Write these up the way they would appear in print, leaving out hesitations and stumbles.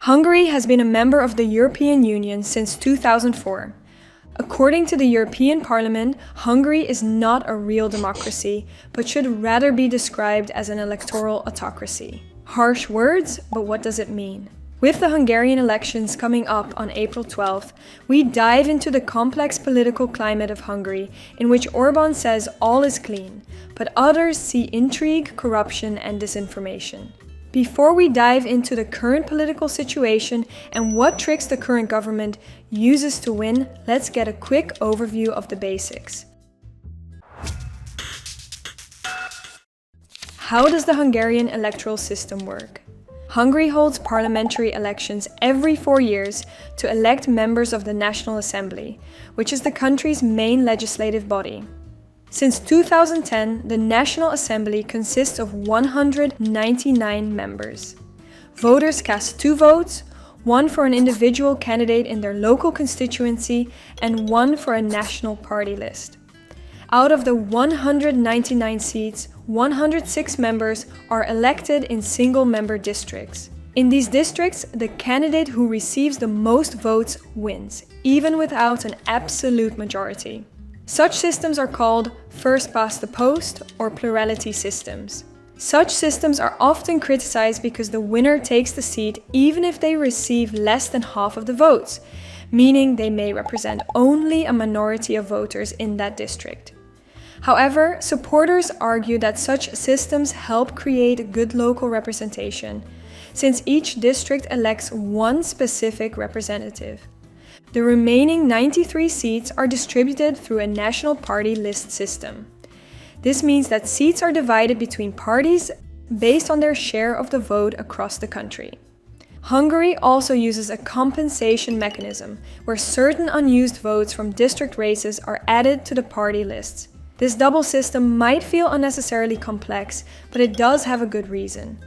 Hungary has been a member of the European Union since 2004. According to the European Parliament, Hungary is not a real democracy, but should rather be described as an electoral autocracy. Harsh words, but what does it mean? With the Hungarian elections coming up on April 12th, we dive into the complex political climate of Hungary, in which Orbán says all is clean, but others see intrigue, corruption, and disinformation. Before we dive into the current political situation and what tricks the current government uses to win, let's get a quick overview of the basics. How does the Hungarian electoral system work? Hungary holds parliamentary elections every 4 years to elect members of the National Assembly, which is the country's main legislative body. Since 2010, the National Assembly consists of 199 members. Voters cast 2 votes, one for an individual candidate in their local constituency and one for a national party list. Out of the 199 seats, 106 members are elected in single-member districts. In these districts, the candidate who receives the most votes wins, even without an absolute majority. Such systems are called first-past-the-post or plurality systems. Such systems are often criticized because the winner takes the seat even if they receive less than half of the votes, meaning they may represent only a minority of voters in that district. However, supporters argue that such systems help create good local representation, since each district elects one specific representative. The remaining 93 seats are distributed through a national party list system. This means that seats are divided between parties based on their share of the vote across the country. Hungary also uses a compensation mechanism, where certain unused votes from district races are added to the party lists. This double system might feel unnecessarily complex, but it does have a good reason.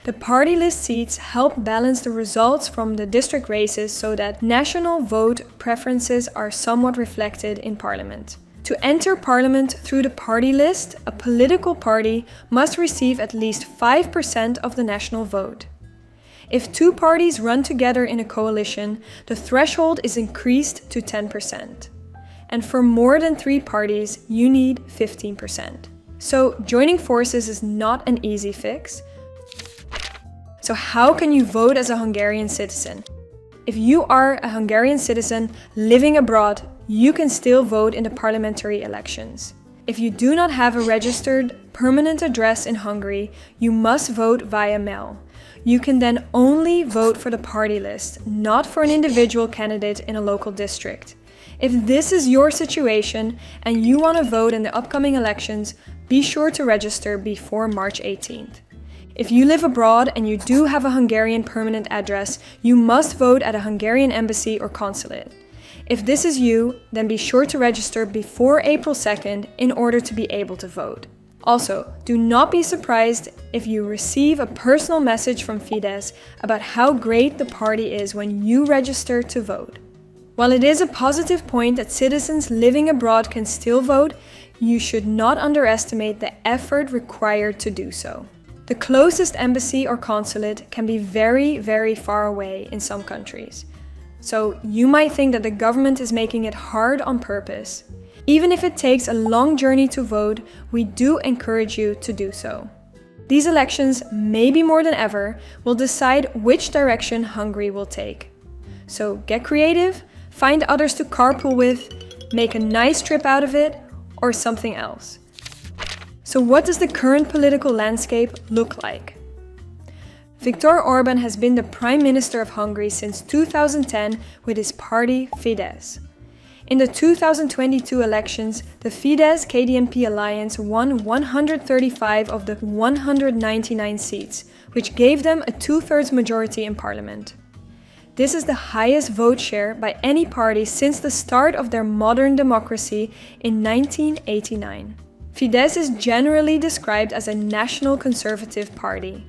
The party list seats help balance the results from the district races so that national vote preferences are somewhat reflected in parliament. To enter parliament through the party list, a political party must receive at least 5% of the national vote. If 2 parties run together in a coalition, the threshold is increased to 10%. And for more than 3 parties, you need 15%. So joining forces is not an easy fix. So how can you vote as a Hungarian citizen? If you are a Hungarian citizen living abroad, you can still vote in the parliamentary elections. If you do not have a registered permanent address in Hungary, you must vote via mail. You can then only vote for the party list, not for an individual candidate in a local district. If this is your situation and you want to vote in the upcoming elections, be sure to register before March 18th. If you live abroad and you do have a Hungarian permanent address, you must vote at a Hungarian embassy or consulate. If this is you, then be sure to register before April 2nd in order to be able to vote. Also, do not be surprised if you receive a personal message from Fidesz about how great the party is when you register to vote. While it is a positive point that citizens living abroad can still vote, you should not underestimate the effort required to do so. The closest embassy or consulate can be very, very far away in some countries. So you might think that the government is making it hard on purpose. Even if it takes a long journey to vote, we do encourage you to do so. These elections, maybe more than ever, will decide which direction Hungary will take. So get creative, find others to carpool with, make a nice trip out of it, or something else. So what does the current political landscape look like? Viktor Orbán has been the Prime Minister of Hungary since 2010 with his party Fidesz. In the 2022 elections, the Fidesz-KDNP alliance won 135 of the 199 seats, which gave them a 2/3 majority in parliament. This is the highest vote share by any party since the start of their modern democracy in 1989. Fidesz is generally described as a national conservative party.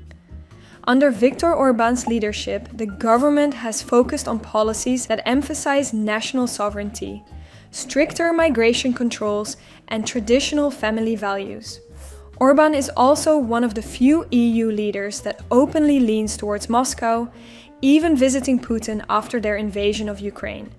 Under Viktor Orbán's leadership, the government has focused on policies that emphasize national sovereignty, stricter migration controls, and traditional family values. Orbán is also one of the few EU leaders that openly leans towards Moscow, even visiting Putin after their invasion of Ukraine.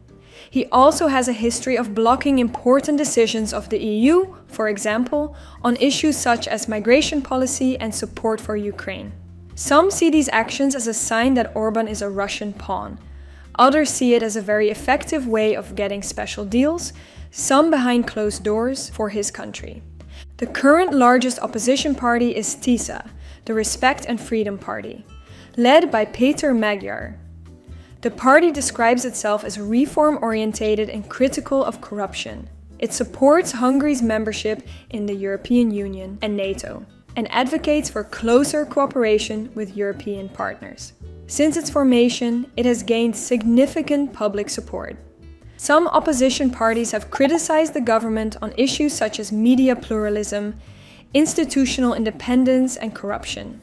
He also has a history of blocking important decisions of the EU, for example, on issues such as migration policy and support for Ukraine. Some see these actions as a sign that Orbán is a Russian pawn. Others see it as a very effective way of getting special deals, some behind closed doors, for his country. The current largest opposition party is TISA, the Respect and Freedom Party, led by Péter Magyar. The party describes itself as reform-orientated and critical of corruption. It supports Hungary's membership in the European Union and NATO, and advocates for closer cooperation with European partners. Since its formation, it has gained significant public support. Some opposition parties have criticized the government on issues such as media pluralism, institutional independence, and corruption.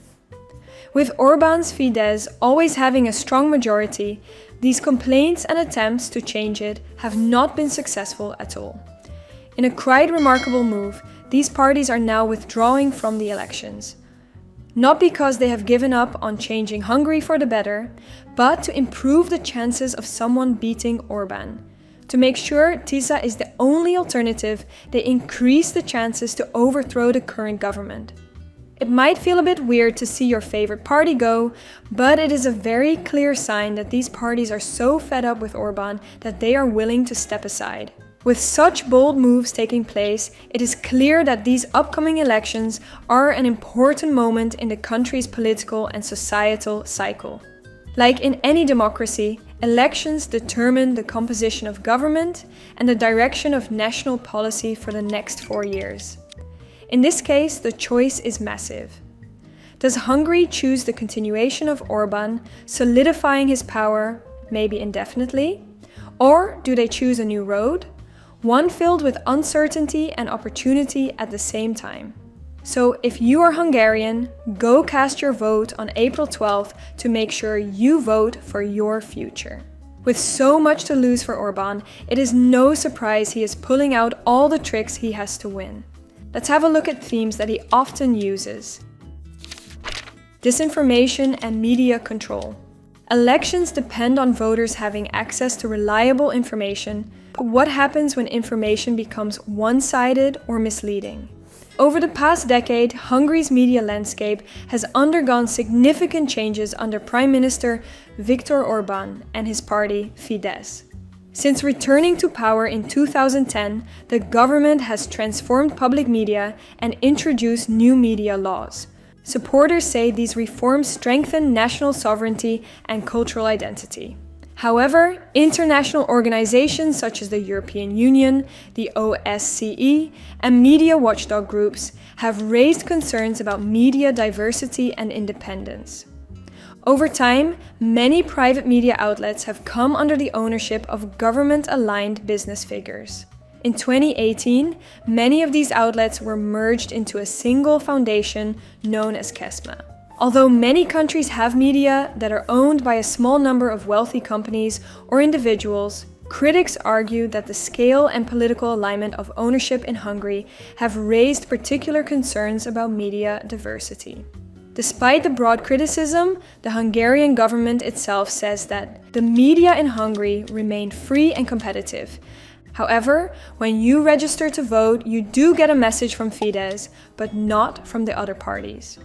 With Orbán's Fidesz always having a strong majority, these complaints and attempts to change it have not been successful at all. In a quite remarkable move, these parties are now withdrawing from the elections. Not because they have given up on changing Hungary for the better, but to improve the chances of someone beating Orbán. To make sure TISA is the only alternative, they increase the chances to overthrow the current government. It might feel a bit weird to see your favorite party go, but it is a very clear sign that these parties are so fed up with Orbán that they are willing to step aside. With such bold moves taking place, it is clear that these upcoming elections are an important moment in the country's political and societal cycle. Like in any democracy, elections determine the composition of government and the direction of national policy for the next 4 years. In this case, the choice is massive. Does Hungary choose the continuation of Orbán, solidifying his power, maybe indefinitely? Or do they choose a new road, one filled with uncertainty and opportunity at the same time? So if you are Hungarian, go cast your vote on April 12th to make sure you vote for your future. With so much to lose for Orbán, it is no surprise he is pulling out all the tricks he has to win. Let's have a look at themes that he often uses. Disinformation and media control. Elections depend on voters having access to reliable information, but what happens when information becomes one-sided or misleading? Over the past decade, Hungary's media landscape has undergone significant changes under Prime Minister Viktor Orbán and his party Fidesz. Since returning to power in 2010, the government has transformed public media and introduced new media laws. Supporters say these reforms strengthen national sovereignty and cultural identity. However, international organizations such as the European Union, the OSCE, and media watchdog groups have raised concerns about media diversity and independence. Over time, many private media outlets have come under the ownership of government-aligned business figures. In 2018, many of these outlets were merged into a single foundation known as KESMA. Although many countries have media that are owned by a small number of wealthy companies or individuals, critics argue that the scale and political alignment of ownership in Hungary have raised particular concerns about media diversity. Despite the broad criticism, the Hungarian government itself says that the media in Hungary remain free and competitive. However, when you register to vote, you do get a message from Fidesz, but not from the other parties.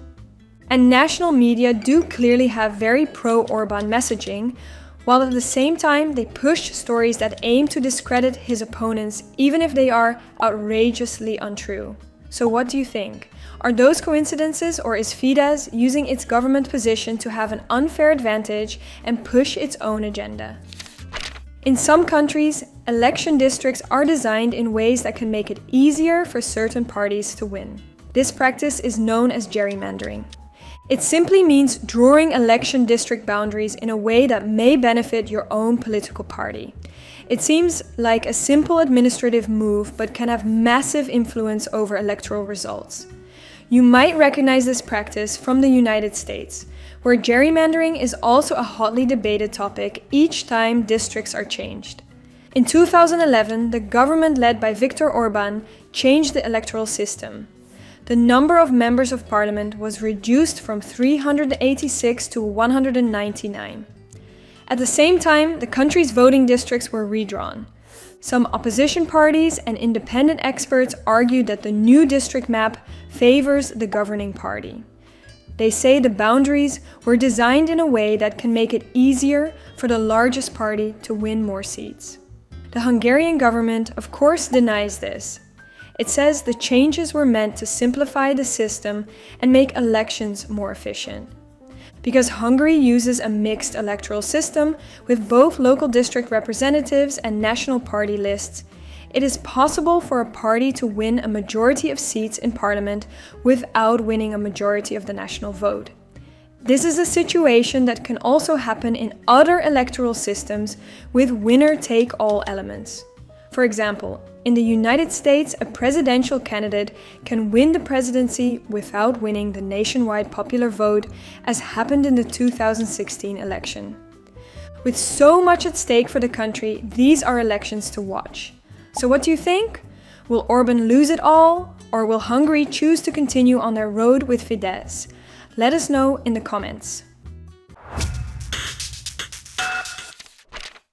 And national media do clearly have very pro-Orbán messaging, while at the same time they push stories that aim to discredit his opponents, even if they are outrageously untrue. So what do you think? Are those coincidences, or is Fidesz using its government position to have an unfair advantage and push its own agenda? In some countries, election districts are designed in ways that can make it easier for certain parties to win. This practice is known as gerrymandering. It simply means drawing election district boundaries in a way that may benefit your own political party. It seems like a simple administrative move, but can have massive influence over electoral results. You might recognize this practice from the United States, where gerrymandering is also a hotly debated topic each time districts are changed. In 2011, the government led by Viktor Orbán changed the electoral system. The number of members of parliament was reduced from 386 to 199. At the same time, the country's voting districts were redrawn. Some opposition parties and independent experts argued that the new district map favors the governing party. They say the boundaries were designed in a way that can make it easier for the largest party to win more seats. The Hungarian government, of course, denies this. It says the changes were meant to simplify the system and make elections more efficient. Because Hungary uses a mixed electoral system with both local district representatives and national party lists, it is possible for a party to win a majority of seats in parliament without winning a majority of the national vote. This is a situation that can also happen in other electoral systems with winner-take-all elements. For example, in the United States, a presidential candidate can win the presidency without winning the nationwide popular vote, as happened in the 2016 election. With so much at stake for the country, these are elections to watch. So what do you think? Will Orbán lose it all, or will Hungary choose to continue on their road with Fidesz? Let us know in the comments.